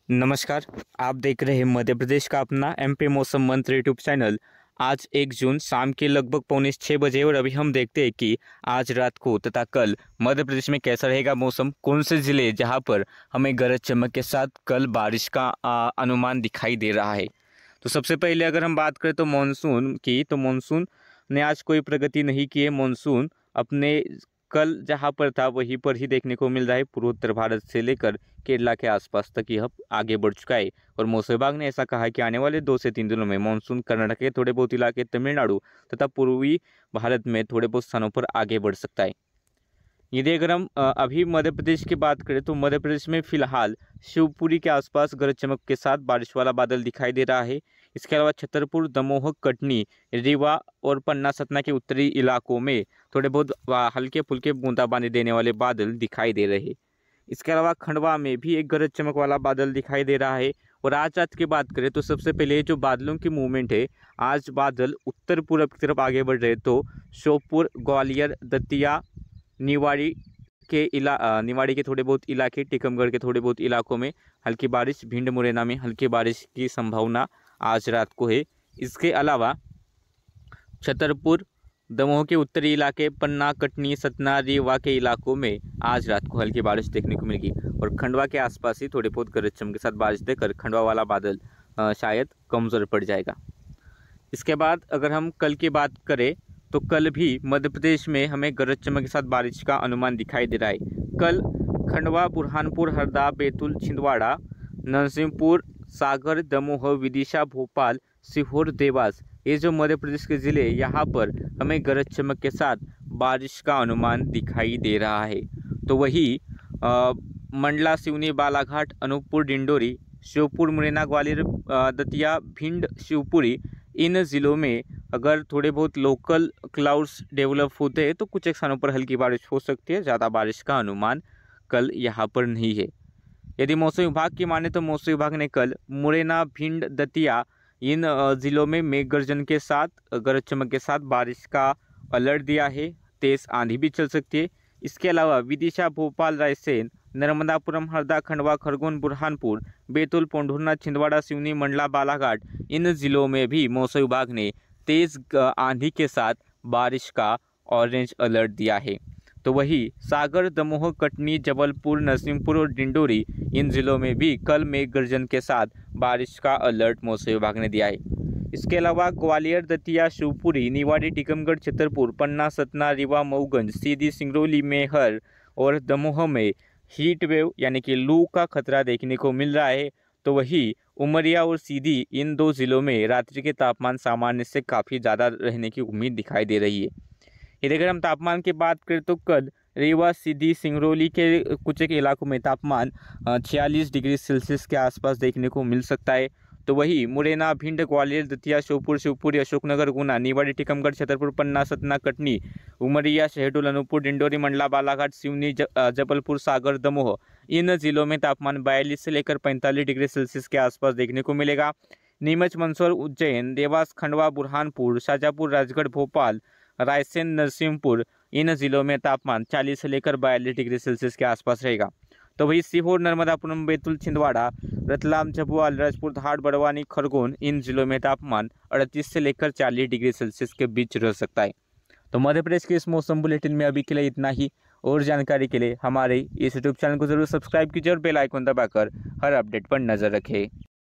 नमस्कार। आप देख रहे हैं मध्य प्रदेश का अपना एमपी मौसम मंत्र यूट्यूब चैनल। आज 1 जून शाम के लगभग 5:45 और अभी हम देखते हैं कि आज रात को तथा कल मध्य प्रदेश में कैसा रहेगा मौसम, कौन से ज़िले जहां पर हमें गरज चमक के साथ कल बारिश का अनुमान दिखाई दे रहा है। तो सबसे पहले अगर हम बात करें तो मानसून की, तो मानसून ने आज कोई प्रगति नहीं की है। मानसून अपने कल जहां पर था वहीं पर ही देखने को मिल रहा है। पूर्वोत्तर भारत से लेकर केरला के आसपास तक यह आगे बढ़ चुका है और मौसम विभाग ने ऐसा कहा है कि आने वाले 2 से 3 दिनों में मानसून कर्नाटक के थोड़े बहुत इलाके, तमिलनाडु तथा पूर्वी भारत में थोड़े बहुत स्थानों पर आगे बढ़ सकता है। यदि अगर हम अभी मध्य प्रदेश की बात करें तो मध्य प्रदेश में फिलहाल शिवपुरी के आसपास गरज चमक के साथ बारिश वाला बादल दिखाई दे रहा है। इसके अलावा छतरपुर, दमोह, कटनी, रीवा और पन्ना, सतना के उत्तरी इलाकों में थोड़े बहुत हल्के फुल्के बूंदाबांदी देने वाले बादल दिखाई दे रहे हैं। इसके अलावा खंडवा में भी एक गरज चमक वाला बादल दिखाई दे रहा है। और आज रात की बात करें तो सबसे पहले जो बादलों की मूवमेंट है, आज बादल उत्तर पूर्व की तरफ आगे बढ़ रहे, तो श्योपुर, ग्वालियर, दतिया, निवाड़ी निवाड़ी के थोड़े बहुत इलाके, टीकमगढ़ के थोड़े बहुत इलाकों में हल्की बारिश, भिंड, मुरैना में हल्की बारिश की संभावना आज रात को है। इसके अलावा छतरपुर, दमोह के उत्तरी इलाके, पन्ना, कटनी, सतना, रीवा के इलाकों में आज रात को हल्की बारिश देखने को मिलेगी और खंडवा के आसपास ही थोड़े बहुत गरज चमक के साथ बारिश देकर खंडवा वाला बादल शायद कमज़ोर पड़ जाएगा। इसके बाद अगर हम कल की बात करें तो कल भी मध्य प्रदेश में हमें गरज चमक के साथ बारिश का अनुमान दिखाई दे रहा है। कल खंडवा, बुरहानपुर, हरदा, बैतूल, छिंदवाड़ा, नरसिंहपुर, सागर, दमोह, विदिशा, भोपाल, सीहोर, देवास, ये जो मध्य प्रदेश के ज़िले, यहाँ पर हमें गरज चमक के साथ बारिश का अनुमान दिखाई दे रहा है। तो वही मंडला, सिवनी, बालाघाट, अनूपपुर, डिंडोरी, श्योपुर, मुरैना, ग्वालियर, दतिया, भिंड, शिवपुरी, इन ज़िलों में अगर थोड़े बहुत लोकल क्लाउड्स डेवलप होते हैं तो कुछ एक स्थानों पर हल्की बारिश हो सकती है। ज़्यादा बारिश का अनुमान कल यहाँ पर नहीं है। यदि मौसम विभाग की माने तो मौसम विभाग ने कल मुरैना, भिंड, दतिया, इन ज़िलों में मेघ गर्जन के साथ, गरज चमक के साथ बारिश का अलर्ट दिया है। तेज़ आंधी भी चल सकती है। इसके अलावा विदिशा, भोपाल, रायसेन, नर्मदापुरम, हरदा, खंडवा, खरगोन, बुरहानपुर, बैतूल, पोंढुर्ना, छिंदवाड़ा, सिवनी, मंडला, बालाघाट, इन ज़िलों में भी मौसम विभाग ने तेज़ आंधी के साथ बारिश का ऑरेंज अलर्ट दिया है। तो वही सागर, दमोह, कटनी, जबलपुर, नरसिंहपुर और डिंडोरी, इन ज़िलों में भी कल मेघ गर्जन के साथ बारिश का अलर्ट मौसम विभाग ने दिया है। इसके अलावा ग्वालियर, दतिया, शिवपुरी, निवाड़ी, टीकमगढ़, छतरपुर, पन्ना, सतना, रीवा, मऊगंज, सीधी, सिंगरौली, मैहर और दमोह में हीट वेव यानी कि लू का खतरा देखने को मिल रहा है। तो वही उमरिया और सीधी, इन 2 ज़िलों में रात्रि के तापमान सामान्य से काफ़ी ज़्यादा रहने की उम्मीद दिखाई दे रही है। यदि अगर हम तापमान की बात करें तो कल रीवा, सीधी, सिंगरौली के कुछ एक इलाकों में तापमान 46 डिग्री सेल्सियस के आसपास देखने को मिल सकता है। तो वही मुरैना, भिंड, ग्वालियर, दतिया, श्योपुर, शिवपुरी, अशोकनगर, गुना, निवाड़ी, टीकमगढ़, छतरपुर, पन्ना, सतना, कटनी, उमरिया, शहडोल, अनूपपुर, डिंडोरी, मंडला, बालाघाट, सिवनी, जबलपुर, सागर, दमोह, इन ज़िलों में तापमान 42 से लेकर 45 डिग्री सेल्सियस के आसपास देखने को मिलेगा। नीमच, मंदसौर, उज्जैन, देवास, खंडवा, बुरहानपुर, शाजापुर, राजगढ़, भोपाल, रायसेन, नरसिंहपुर, इन ज़िलों में तापमान 40 से लेकर 42 डिग्री सेल्सियस के आसपास रहेगा। तो वही सीहोर, नर्मदापुरम, बैतूल, छिंदवाड़ा, रतलाम, झाबुआ, अलीराजपुर, धार, बड़वानी, खरगोन, इन जिलों में तापमान 38 से लेकर 40 डिग्री सेल्सियस के बीच रह सकता है। तो मध्य प्रदेश के इस मौसम बुलेटिन में अभी के लिए इतना ही। और जानकारी के लिए हमारे इस यूट्यूब चैनल को जरूर सब्सक्राइब कीजिए और बेल आइकन दबाकर हर अपडेट पर नज़र रखें।